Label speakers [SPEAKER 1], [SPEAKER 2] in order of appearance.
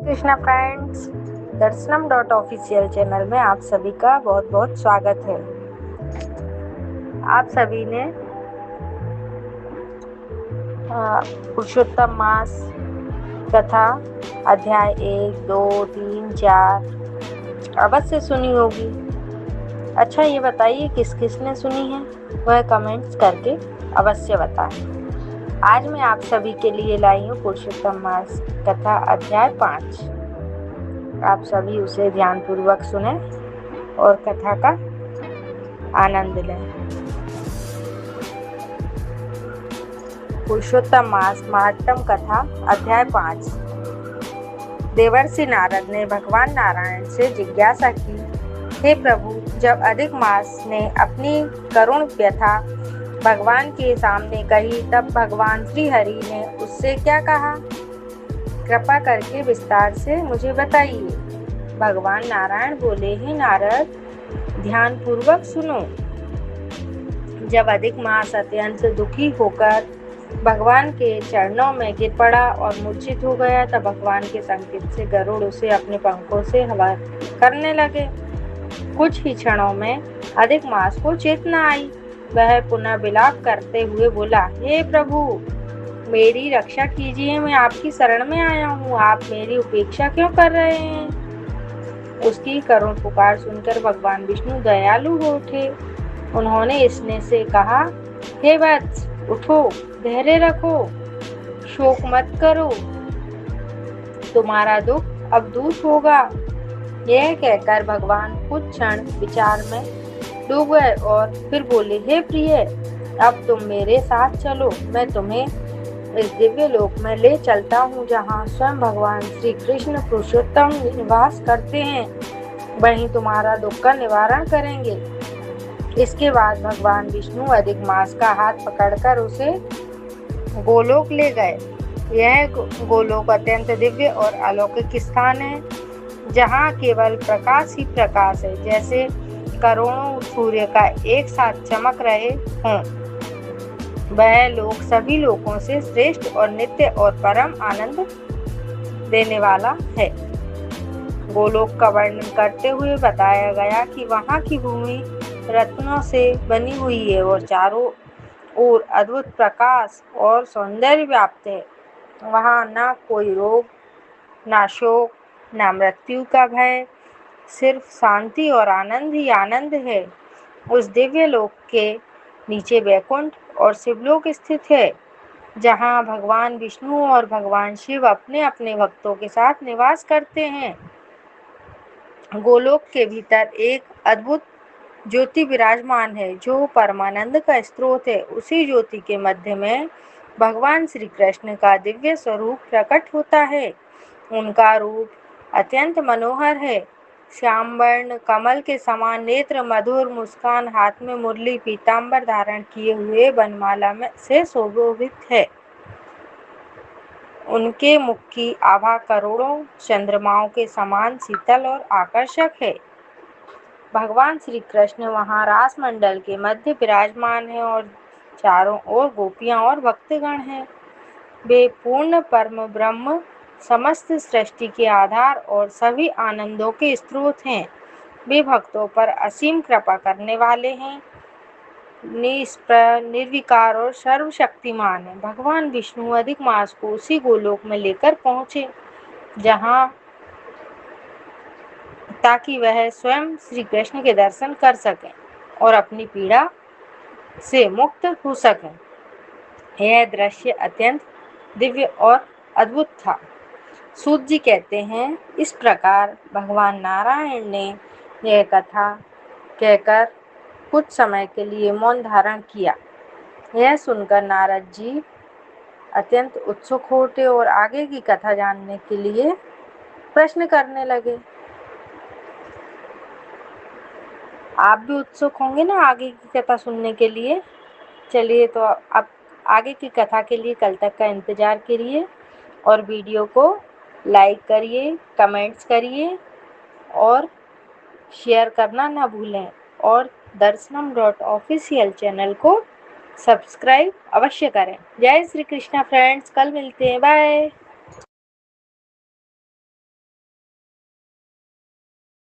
[SPEAKER 1] Krishna friends, दर्शनम dot official channel में आप सभी का बहुत बहुत स्वागत है। आप सभी ने पुरुषोत्तम मास कथा अध्याय 1, 2, 3, 4 अवश्य सुनी होगी। अच्छा, ये बताइए किस किसने सुनी है, वह कमेंट्स करके अवश्य बताएं। आज मैं आप सभी के लिए लाई हूँ पुरुषोत्तम मास कथा अध्याय 5। आप सभी उसे ध्यानपूर्वक सुने और कथा का आनंद लें। पुरुषोत्तम मास महात्म कथा अध्याय 5। देवर्षि नारद ने भगवान नारायण से जिज्ञासा की, हे प्रभु, जब अधिक मास ने अपनी करुण व्यथा भगवान के सामने कही, तब भगवान श्री हरि ने उससे क्या कहा? कृपा करके विस्तार से मुझे बताइए। भगवान नारायण बोले, हे नारद, ध्यान पूर्वक सुनो। जब अधिक मास अत्यंत दुखी होकर भगवान के चरणों में गिर पड़ा और मूर्छित हो गया, तब भगवान के संकेत से गरुड़ उसे अपने पंखों से हवा करने लगे। कुछ ही क्षणों में अधिक मास को चेतना आई। वह पुनः विलाप करते हुए बोला, हे प्रभु, मेरी रक्षा कीजिए, मैं आपकी शरण में आया हूँ, आप मेरी उपेक्षा क्यों कर रहे हैं? उसकी करुण पुकार सुनकर भगवान विष्णु दयालु हो उठे। उन्होंने स्नेह से कहा, हे वत्स, उठो, धैर्य रखो, शोक मत करो, तुम्हारा दुख अब दूर होगा। यह कहकर भगवान कुछ क्षण विचार में डूब गए और फिर बोले, हे प्रिय, अब तुम मेरे साथ चलो, मैं तुम्हें इस दिव्य लोक में ले चलता हूँ, जहाँ स्वयं भगवान श्री कृष्ण पुरुषोत्तम निवास करते हैं। वहीं तुम्हारा दुख का निवारण करेंगे। इसके बाद भगवान विष्णु अधिक मास का हाथ पकड़कर उसे गोलोक ले गए। यह गोलोक अत्यंत दिव्य और अलौकिक स्थान है, जहाँ केवल प्रकाश ही प्रकाश है, जैसे करोड़ों सूर्य का एक साथ चमक रहे हों। वह लोक सभी लोकों से श्रेष्ठ और नित्य और परम आनंद देने वाला है। गोलोक का वर्णन करते हुए बताया गया कि वहाँ की भूमि रत्नों से बनी हुई है और चारों ओर अद्भुत प्रकाश और सौंदर्य व्याप्त है। वहाँ ना कोई रोग, ना शोक, ना मृत्यु का भय, सिर्फ शांति और आनंद ही आनंद है। उस दिव्य लोक के नीचे वैकुंठ और शिवलोक स्थित है, जहाँ भगवान विष्णु और भगवान शिव अपने अपने भक्तों के साथ निवास करते हैं। गोलोक के भीतर एक अद्भुत ज्योति विराजमान है, जो परमानंद का स्रोत है। उसी ज्योति के मध्य में भगवान श्री कृष्ण का दिव्य स्वरूप प्रकट होता है। उनका रूप अत्यंत मनोहर है। श्याम वर्ण, कमल के समान नेत्र, मधुर मुस्कान, हाथ में मुरली, पीतांबर धारण किए हुए वनमाला में से शोभित है। उनके मुख की आभा करोड़ों चंद्रमाओं के समान शीतल और आकर्षक है। भगवान श्री कृष्ण वहाँ रास मंडल के मध्य विराजमान है और चारों ओर गोपियां और भक्तगण हैं। वे पूर्ण परम ब्रह्म, समस्त सृष्टि के आधार और सभी आनंदों के स्रोत हैं। वे भक्तों पर असीम कृपा करने वाले हैं, निर्विकार और सर्वशक्तिमान है। भगवान विष्णु अधिक मास को उसी गोलोक में लेकर पहुँचे, जहाँ ताकि वह स्वयं श्री कृष्ण के दर्शन कर सकें और अपनी पीड़ा से मुक्त हो सकें। यह दृश्य अत्यंत दिव्य और अद्भुत था। सूत जी कहते हैं, इस प्रकार भगवान नारायण ने यह कथा कहकर कुछ समय के लिए मौन धारण किया। यह सुनकर नारद जी अत्यंत उत्सुक हो उठे और आगे की कथा जानने के लिए प्रश्न करने लगे। आप भी उत्सुक होंगे ना आगे की कथा सुनने के लिए? चलिए, तो अब आगे की कथा के लिए कल तक का इंतज़ार करिए और वीडियो को लाइक करिए, कमेंट्स करिए और शेयर करना ना भूलें और दर्शनम डॉट ऑफिशियल चैनल को सब्सक्राइब अवश्य करें। जय श्री कृष्णा फ्रेंड्स, कल मिलते हैं, बाय।